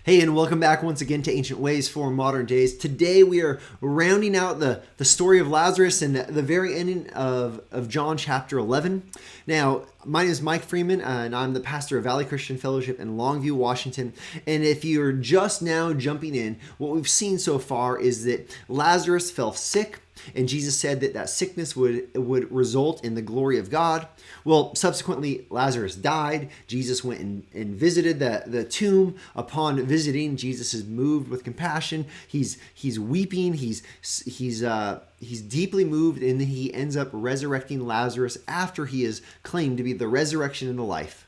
Hey, and welcome back once again to Ancient Ways for Modern Days. Today we are rounding out the story of Lazarus and the very ending of John chapter 11. Now, my name is Mike Freeman, and I'm the pastor of Valley Christian Fellowship in Longview, Washington. And if you're just now jumping in, what we've seen so far is that Lazarus fell sick, and Jesus said that that sickness would result in the glory of God. Well, subsequently, Lazarus died. Jesus went and visited the tomb. Upon visiting, Jesus is moved with compassion. He's weeping. He's deeply moved, and then he ends up resurrecting Lazarus after he is claimed to be the resurrection and the life.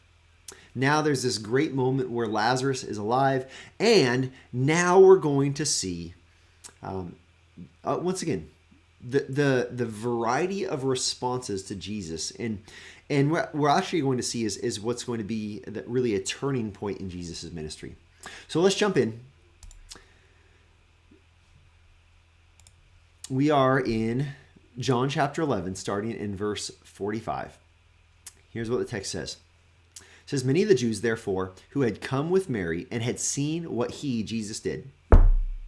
Now there's this great moment where Lazarus is alive, and now we're going to see, once again, the variety of responses to Jesus, and what we're actually going to see is what's going to be really a turning point in Jesus' ministry. So let's jump in. We are in John chapter 11, starting in verse 45. Here's what the text says. It says, "Many of the Jews, therefore, who had come with Mary and had seen what he, Jesus, did,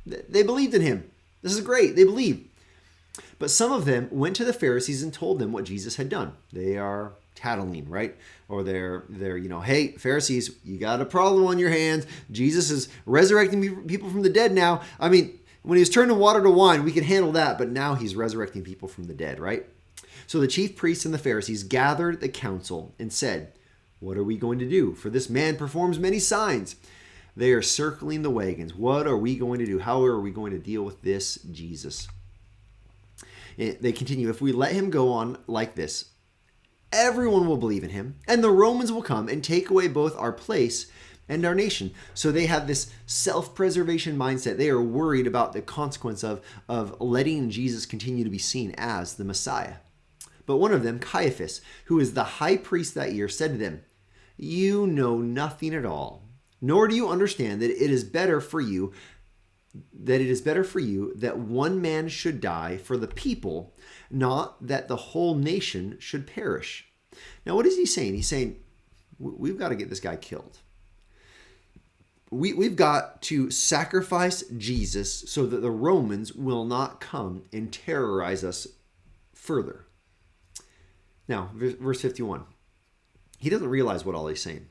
they believed in him." This is great. They believed. But some of them went to the Pharisees and told them what Jesus had done. They are tattling, right? Or they're hey, Pharisees, you got a problem on your hands. Jesus is resurrecting people from the dead now. I mean, when he was turning water to wine, we could handle that, but now he's resurrecting people from the dead, right? So the chief priests and the Pharisees gathered the council and said, "What are we going to do? For this man performs many signs." They are circling the wagons. What are we going to do? How are we going to deal with this Jesus? They continue, "If we let him go on like this, everyone will believe in him, and the Romans will come and take away both our place and our nation." So they have this self-preservation mindset. They are worried about the consequence of letting Jesus continue to be seen as the Messiah. But one of them, Caiaphas, who is the high priest that year, said to them, "You know nothing at all, nor do you understand that it is better for you that one man should die for the people, not that the whole nation should perish." Now, what is he saying? He's saying, we've got to get this guy killed. We've got to sacrifice Jesus so that the Romans will not come and terrorize us further. Now, verse 51. He doesn't realize what all he's saying.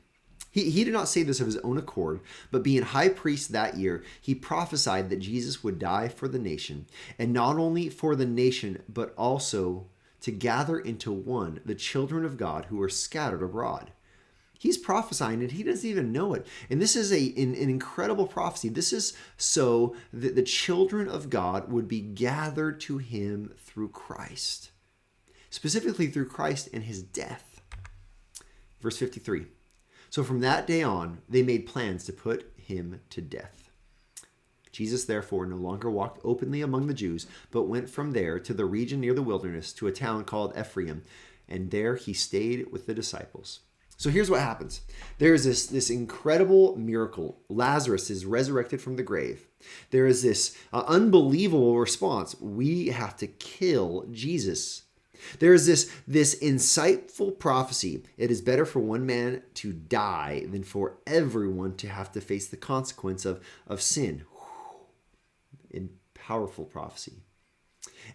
He did not say this of his own accord, but being high priest that year, he prophesied that Jesus would die for the nation, and not only for the nation, but also to gather into one the children of God who are scattered abroad. He's prophesying and he doesn't even know it. And this is an incredible prophecy. This is so that the children of God would be gathered to him through Christ, specifically through Christ and his death. Verse 53. "So from that day on, they made plans to put him to death. Jesus, therefore, no longer walked openly among the Jews, but went from there to the region near the wilderness, to a town called Ephraim, and there he stayed with the disciples." So here's what happens. There is this incredible miracle. Lazarus is resurrected from the grave. There is this unbelievable response. We have to kill Jesus. There is this insightful prophecy. It is better for one man to die than for everyone to have to face the consequence of sin. In powerful prophecy.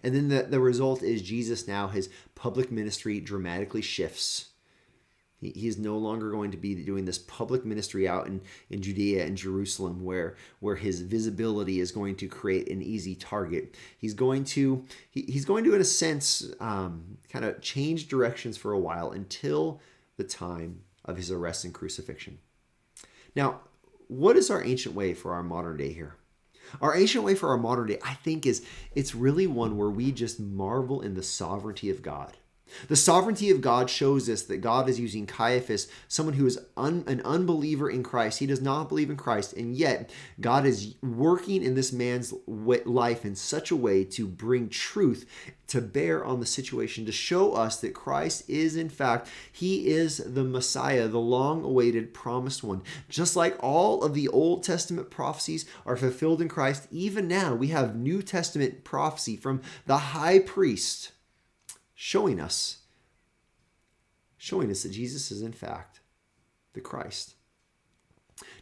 And then the result is Jesus now, his public ministry dramatically shifts. He is no longer going to be doing this public ministry out in Judea and Jerusalem where his visibility is going to create an easy target. He's going to, in a sense, kind of change directions for a while until the time of his arrest and crucifixion. Now, what is our ancient way for our modern day here? Our ancient way for our modern day, I think, it's really one where we just marvel in the sovereignty of God. The sovereignty of God shows us that God is using Caiaphas, someone who is an unbeliever in Christ. He does not believe in Christ, and yet God is working in this man's life in such a way to bring truth to bear on the situation, to show us that Christ is, in fact, he is the Messiah, the long-awaited promised one. Just like all of the Old Testament prophecies are fulfilled in Christ, even now we have New Testament prophecy from the high priest showing us that Jesus is, in fact, the Christ.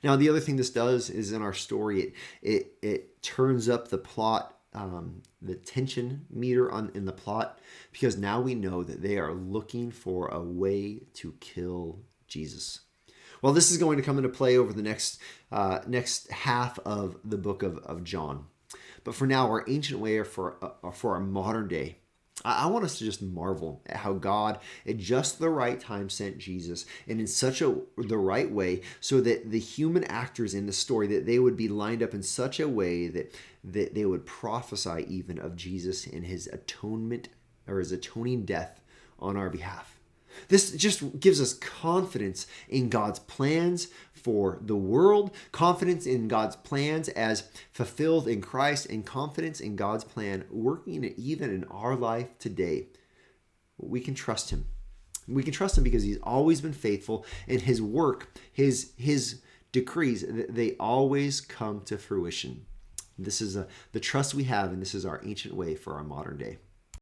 Now, the other thing this does is in our story, it turns up the plot, the tension meter in the plot, because now we know that they are looking for a way to kill Jesus. Well, this is going to come into play over the next half of the book of John. But for now, our ancient way for our modern day, I want us to just marvel at how God at just the right time sent Jesus, and in the right way, so that the human actors in the story, that they would be lined up in such a way that they would prophesy even of Jesus and his atonement, or his atoning death on our behalf. This just gives us confidence in God's plans for the world, confidence in God's plans as fulfilled in Christ, and confidence in God's plan working even in our life today. We can trust him. We can trust him because he's always been faithful, and his work, his decrees, they always come to fruition. This is the trust we have, and this is our ancient way for our modern day.